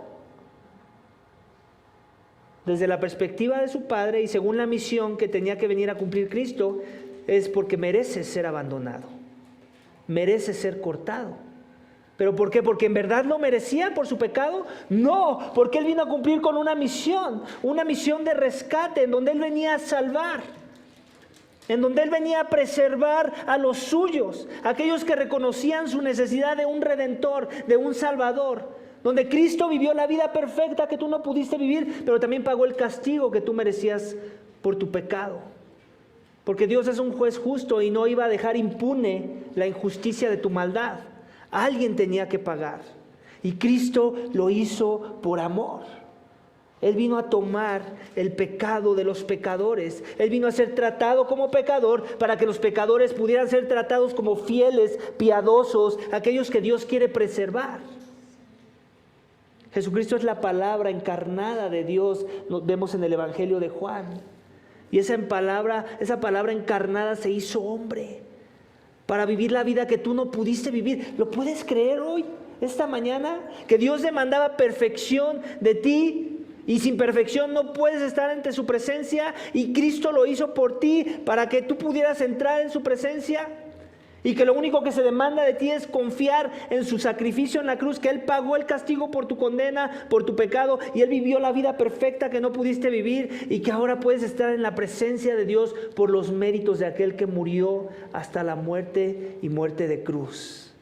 Desde la perspectiva de su Padre y según la misión que tenía que venir a cumplir Cristo, es porque merece ser abandonado, merece ser cortado. ¿Pero por qué? ¿Porque en verdad lo merecía por su pecado? No, porque Él vino a cumplir con una misión de rescate, en donde Él venía a salvar, en donde Él venía a preservar a los suyos, aquellos que reconocían su necesidad de un Redentor, de un Salvador, donde Cristo vivió la vida perfecta que tú no pudiste vivir, pero también pagó el castigo que tú merecías por tu pecado. Porque Dios es un juez justo y no iba a dejar impune la injusticia de tu maldad. Alguien tenía que pagar. Y Cristo lo hizo por amor. Él vino a tomar el pecado de los pecadores. Él vino a ser tratado como pecador para que los pecadores pudieran ser tratados como fieles, piadosos, aquellos que Dios quiere preservar. Jesucristo es la palabra encarnada de Dios, lo vemos en el Evangelio de Juan. Y esa palabra encarnada se hizo hombre para vivir la vida que tú no pudiste vivir. ¿Lo puedes creer hoy, esta mañana? Que Dios demandaba perfección de ti y sin perfección no puedes estar ante su presencia, y Cristo lo hizo por ti para que tú pudieras entrar en su presencia. Y que lo único que se demanda de ti es confiar en su sacrificio en la cruz, que Él pagó el castigo por tu condena, por tu pecado, y Él vivió la vida perfecta que no pudiste vivir, y que ahora puedes estar en la presencia de Dios por los méritos de aquel que murió hasta la muerte y muerte de cruz.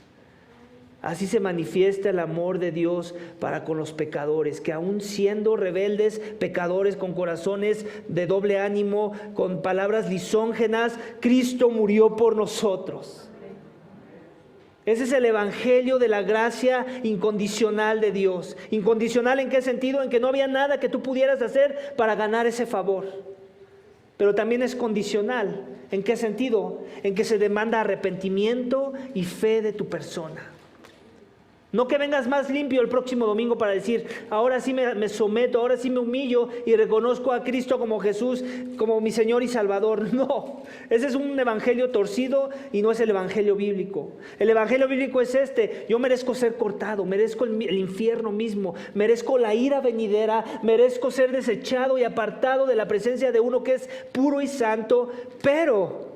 Así se manifiesta el amor de Dios para con los pecadores, que aún siendo rebeldes, pecadores con corazones de doble ánimo, con palabras lisóngenas, Cristo murió por nosotros. Ese es el evangelio de la gracia incondicional de Dios. ¿Incondicional en qué sentido? En que no había nada que tú pudieras hacer para ganar ese favor. Pero también es condicional. ¿En qué sentido? En que se demanda arrepentimiento y fe de tu persona. No que vengas más limpio el próximo domingo para decir, ahora sí me someto, ahora sí me humillo y reconozco a Cristo como Jesús, como mi Señor y Salvador. No, ese es un evangelio torcido y no es el evangelio bíblico. El evangelio bíblico es yo merezco ser cortado, merezco el infierno mismo, merezco la ira venidera, merezco ser desechado y apartado de la presencia de uno que es puro y santo, pero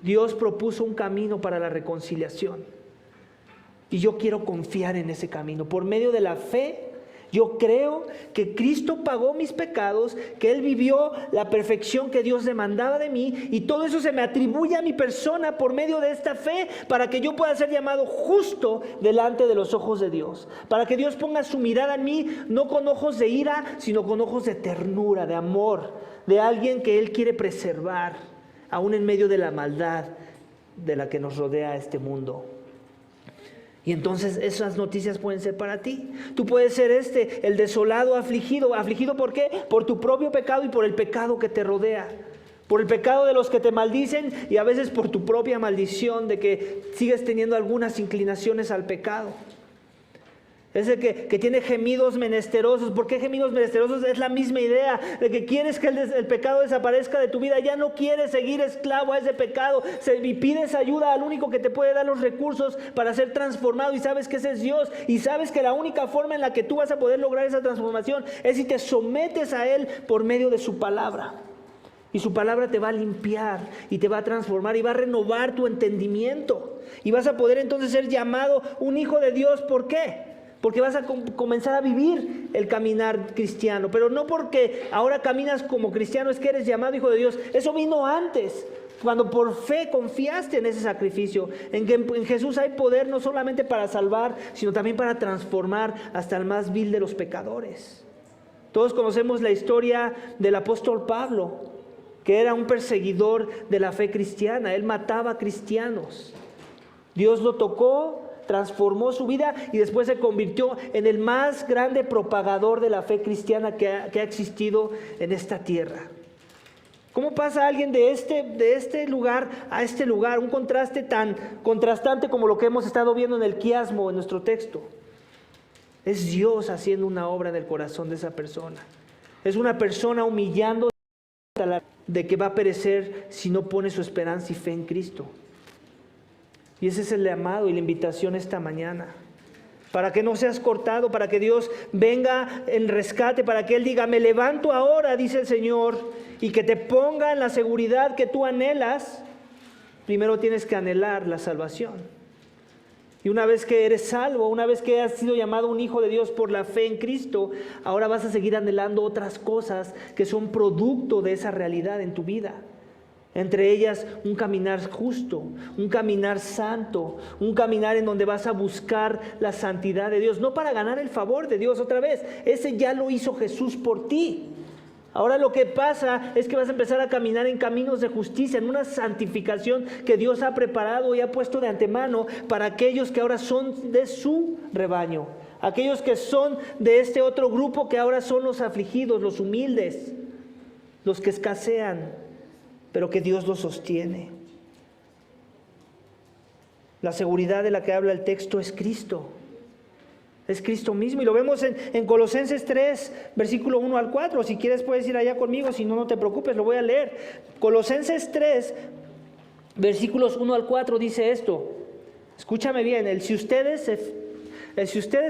Dios propuso un camino para la reconciliación. Y yo quiero confiar en ese camino. Por medio de la fe, yo creo que Cristo pagó mis pecados, que Él vivió la perfección que Dios demandaba de mí, y todo eso se me atribuye a mi persona por medio de esta fe, para que yo pueda ser llamado justo delante de los ojos de Dios, para que Dios ponga su mirada en mí, no con ojos de ira, sino con ojos de ternura, de amor, de alguien que Él quiere preservar, aún en medio de la maldad de la que nos rodea este mundo. Y entonces esas noticias pueden ser para ti. Tú puedes ser el desolado, afligido. ¿Afligido por qué? Por tu propio pecado y por el pecado que te rodea. Por el pecado de los que te maldicen y a veces por tu propia maldición de que sigues teniendo algunas inclinaciones al pecado. Es el que tiene gemidos menesterosos. ¿Por qué gemidos menesterosos? Es la misma idea de que quieres que el pecado desaparezca de tu vida. Ya no quieres seguir esclavo a ese pecado. Y pides ayuda al único que te puede dar los recursos para ser transformado. Y sabes que ese es Dios. Y sabes que la única forma en la que tú vas a poder lograr esa transformación es si te sometes a Él por medio de su palabra. Y su palabra te va a limpiar y te va a transformar y va a renovar tu entendimiento. Y vas a poder entonces ser llamado un hijo de Dios. ¿Por qué? Porque vas a comenzar a vivir el caminar cristiano. Pero no porque ahora caminas como cristiano es que eres llamado hijo de Dios. Eso vino antes, cuando por fe confiaste en ese sacrificio. En que en Jesús hay poder no solamente para salvar, sino también para transformar hasta el más vil de los pecadores. Todos conocemos la historia del apóstol Pablo, que era un perseguidor de la fe cristiana. Él mataba cristianos. Dios lo tocó, transformó su vida y después se convirtió en el más grande propagador de la fe cristiana que ha existido en esta tierra. ¿Cómo pasa alguien de este lugar a este lugar? Un contraste tan contrastante como lo que hemos estado viendo en el quiasmo, en nuestro texto. Es Dios haciendo una obra en el corazón de esa persona. Es una persona humillando de que va a perecer si no pone su esperanza y fe en Cristo. Y ese es el llamado y la invitación esta mañana. Para que no seas cortado, para que Dios venga en rescate, para que Él diga, me levanto ahora, dice el Señor, y que te ponga en la seguridad que tú anhelas. Primero tienes que anhelar la salvación. Y una vez que eres salvo, una vez que has sido llamado un hijo de Dios por la fe en Cristo, ahora vas a seguir anhelando otras cosas que son producto de esa realidad en tu vida. Entre ellas un caminar justo, un caminar santo, un caminar en donde vas a buscar la santidad de Dios, no para ganar el favor de Dios otra vez, ese ya lo hizo Jesús por ti. Ahora lo que pasa es que vas a empezar a caminar en caminos de justicia, en una santificación que Dios ha preparado y ha puesto de antemano para aquellos que ahora son de su rebaño, aquellos que son de este otro grupo que ahora son los afligidos, los humildes, los que escasean, pero que Dios los sostiene. La seguridad de la que habla el texto es Cristo. Es Cristo mismo. Y lo vemos en Colosenses 3, versículo 1 al 4. Si quieres puedes ir allá conmigo, si no, no te preocupes, lo voy a leer. Colosenses 3, versículos 1 al 4 dice esto. Escúchame bien, el si ustedes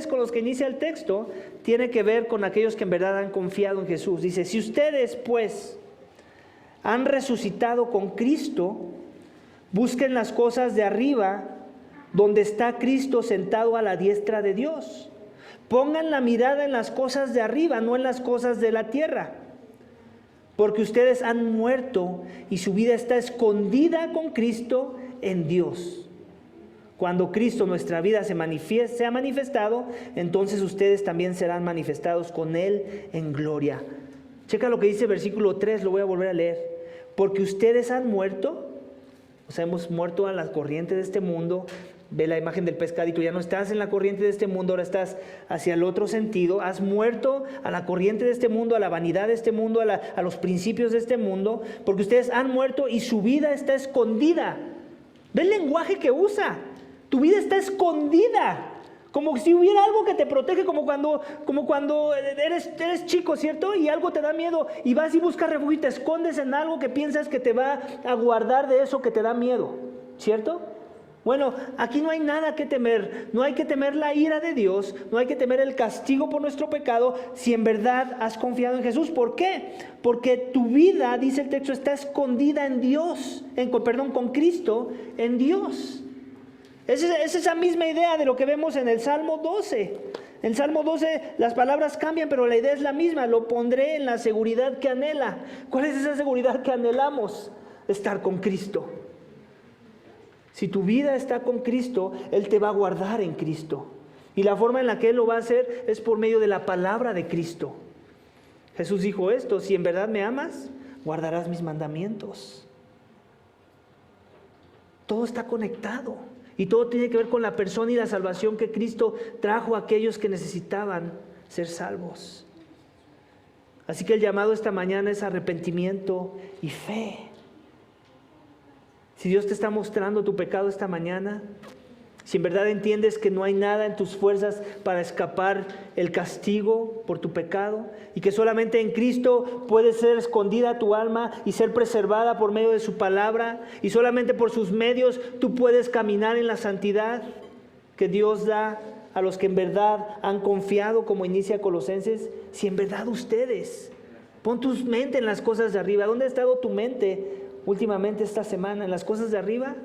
con los que inicia el texto tiene que ver con aquellos que en verdad han confiado en Jesús. Dice, si ustedes pues han resucitado con Cristo, busquen las cosas de arriba, donde está Cristo sentado a la diestra de Dios. Pongan la mirada en las cosas de arriba, no en las cosas de la tierra, porque ustedes han muerto y su vida está escondida con Cristo en Dios. Cuando Cristo, nuestra vida, se ha manifestado, entonces ustedes también serán manifestados con Él en gloria. Checa lo que dice versículo 3, lo voy a volver a leer. Porque ustedes han muerto, o sea, hemos muerto a la corriente de este mundo. Ve la imagen del pescadito, ya no estás en la corriente de este mundo, ahora estás hacia el otro sentido. Has muerto a la corriente de este mundo, a la vanidad de este mundo, a los principios de este mundo, porque ustedes han muerto y su vida está escondida. Ve el lenguaje que usa. Tu vida está escondida. Como si hubiera algo que te protege, como cuando eres chico, ¿cierto? Y algo te da miedo y vas y buscas refugio y te escondes en algo que piensas que te va a guardar de eso que te da miedo, ¿cierto? Bueno, aquí no hay nada que temer, no hay que temer la ira de Dios, no hay que temer el castigo por nuestro pecado si en verdad has confiado en Jesús. ¿Por qué? Porque tu vida, dice el texto, está escondida en Dios, con Cristo, en Dios. Es esa misma idea de lo que vemos en el Salmo 12. En Salmo 12 las palabras cambian, pero la idea es la misma. Lo pondré en la seguridad que anhela. ¿Cuál es esa seguridad que anhelamos? Estar con Cristo. Si tu vida está con Cristo, Él te va a guardar en Cristo. Y la forma en la que Él lo va a hacer es por medio de la palabra de Cristo. Jesús dijo esto: si en verdad me amas, guardarás mis mandamientos. Todo está conectado. Y todo tiene que ver con la persona y la salvación que Cristo trajo a aquellos que necesitaban ser salvos. Así que el llamado esta mañana es arrepentimiento y fe. Si Dios te está mostrando tu pecado esta mañana, si en verdad entiendes que no hay nada en tus fuerzas para escapar el castigo por tu pecado, y que solamente en Cristo puede ser escondida tu alma y ser preservada por medio de su palabra, y solamente por sus medios tú puedes caminar en la santidad que Dios da a los que en verdad han confiado, como inicia Colosenses. Si en verdad ustedes, pon tu mente en las cosas de arriba. ¿Dónde ha estado tu mente últimamente esta semana? ¿En las cosas de arriba?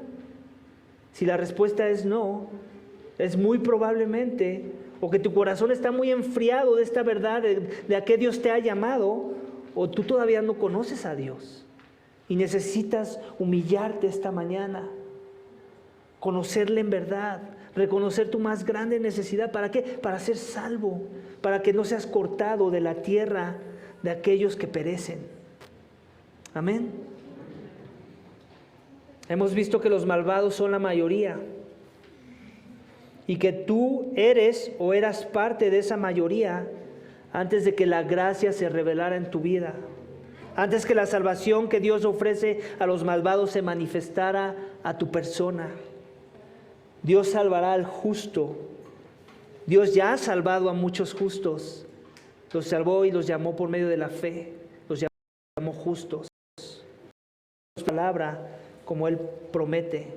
Si la respuesta es no, es muy probablemente o que tu corazón está muy enfriado de esta verdad, de a qué Dios te ha llamado, o tú todavía no conoces a Dios y necesitas humillarte esta mañana, conocerle en verdad, reconocer tu más grande necesidad. ¿Para qué? Para ser salvo, para que no seas cortado de la tierra de aquellos que perecen. Amén. Hemos visto que los malvados son la mayoría y que tú eres o eras parte de esa mayoría antes de que la gracia se revelara en tu vida, antes que la salvación que Dios ofrece a los malvados se manifestara a tu persona. Dios salvará al justo. Dios ya ha salvado a muchos justos. Los salvó y los llamó por medio de la fe. Los llamó justos. Su palabra, como Él promete.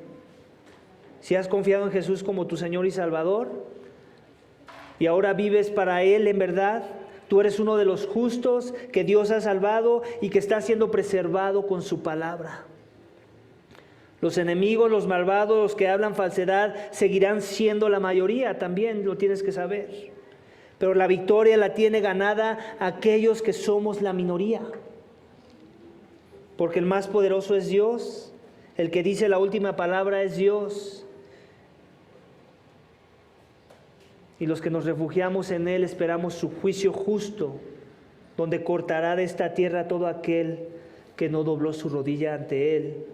Si has confiado en Jesús como tu Señor y Salvador y ahora vives para Él en verdad, tú eres uno de los justos que Dios ha salvado y que está siendo preservado con su palabra. Los enemigos, los malvados, los que hablan falsedad, seguirán siendo la mayoría, también lo tienes que saber. Pero la victoria la tiene ganada aquellos que somos la minoría. Porque el más poderoso es Dios. El que dice la última palabra es Dios. Y los que nos refugiamos en Él esperamos su juicio justo, donde cortará de esta tierra todo aquel que no dobló su rodilla ante Él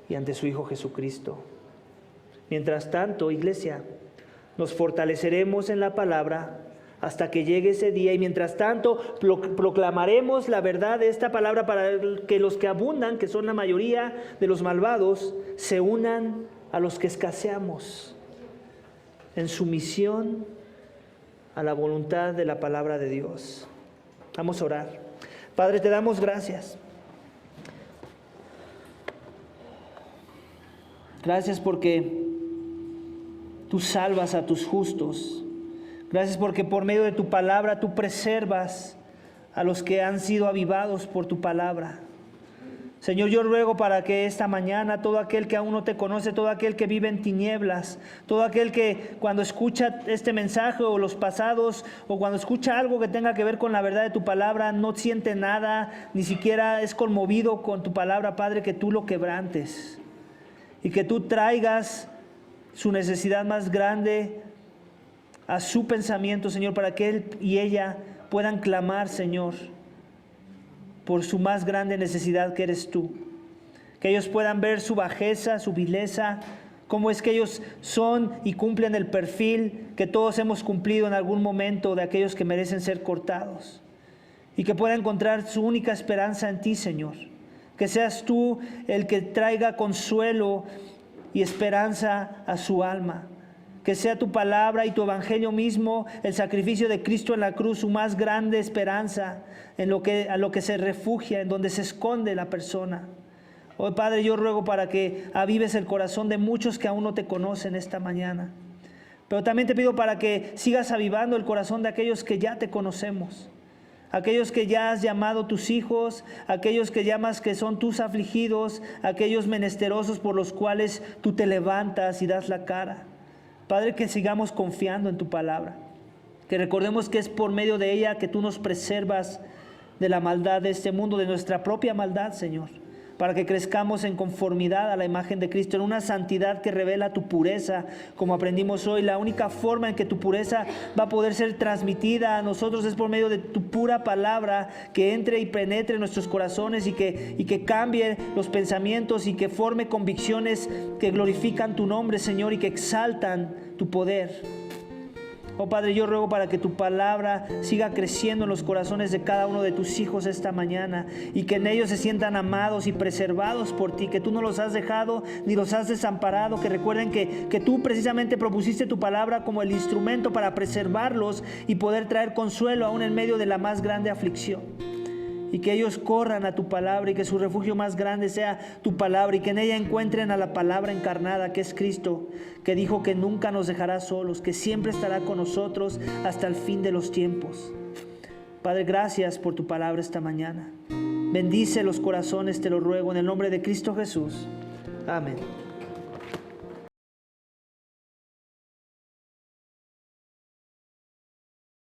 y ante su Hijo Jesucristo. Mientras tanto, iglesia, nos fortaleceremos en la palabra hasta que llegue ese día, y mientras tanto proclamaremos la verdad de esta palabra para que los que abundan, que son la mayoría de los malvados, se unan a los que escaseamos en sumisión a la voluntad de la palabra de Dios. Vamos a orar. Padre, te damos gracias. Gracias porque tú salvas a tus justos. Gracias porque por medio de tu palabra tú preservas a los que han sido avivados por tu palabra. Señor, yo ruego para que esta mañana todo aquel que aún no te conoce, todo aquel que vive en tinieblas, todo aquel que cuando escucha este mensaje o los pasados, o cuando escucha algo que tenga que ver con la verdad de tu palabra, no siente nada, ni siquiera es conmovido con tu palabra, Padre, que tú lo quebrantes y que tú traigas su necesidad más grande a su pensamiento, Señor, para que él y ella puedan clamar, Señor, por su más grande necesidad, que eres tú. Que ellos puedan ver su bajeza, su vileza, cómo es que ellos son y cumplen el perfil que todos hemos cumplido en algún momento de aquellos que merecen ser cortados. Y que puedan encontrar su única esperanza en ti, Señor. Que seas tú el que traiga consuelo y esperanza a su alma. Que sea tu palabra y tu evangelio mismo, el sacrificio de Cristo en la cruz, su más grande esperanza, a lo que se refugia, en donde se esconde la persona. Hoy, Padre, yo ruego para que avives el corazón de muchos que aún no te conocen esta mañana. Pero también te pido para que sigas avivando el corazón de aquellos que ya te conocemos. Aquellos que ya has llamado tus hijos, aquellos que llamas que son tus afligidos, aquellos menesterosos por los cuales tú te levantas y das la cara. Padre, que sigamos confiando en tu palabra. Que recordemos que es por medio de ella que tú nos preservas de la maldad de este mundo, de nuestra propia maldad, Señor, para que crezcamos en conformidad a la imagen de Cristo, en una santidad que revela tu pureza, como aprendimos hoy. La única forma en que tu pureza va a poder ser transmitida a nosotros es por medio de tu pura palabra, que entre y penetre en nuestros corazones y que cambie los pensamientos y que forme convicciones que glorifican tu nombre, Señor, y que exaltan tu poder. Oh Padre, yo ruego para que tu palabra siga creciendo en los corazones de cada uno de tus hijos esta mañana y que en ellos se sientan amados y preservados por ti, que tú no los has dejado ni los has desamparado, que recuerden que tú precisamente propusiste tu palabra como el instrumento para preservarlos y poder traer consuelo aún en medio de la más grande aflicción. Y que ellos corran a tu palabra y que su refugio más grande sea tu palabra y que en ella encuentren a la palabra encarnada que es Cristo, que dijo que nunca nos dejará solos, que siempre estará con nosotros hasta el fin de los tiempos. Padre, gracias por tu palabra esta mañana. Bendice los corazones, te lo ruego, en el nombre de Cristo Jesús. Amén.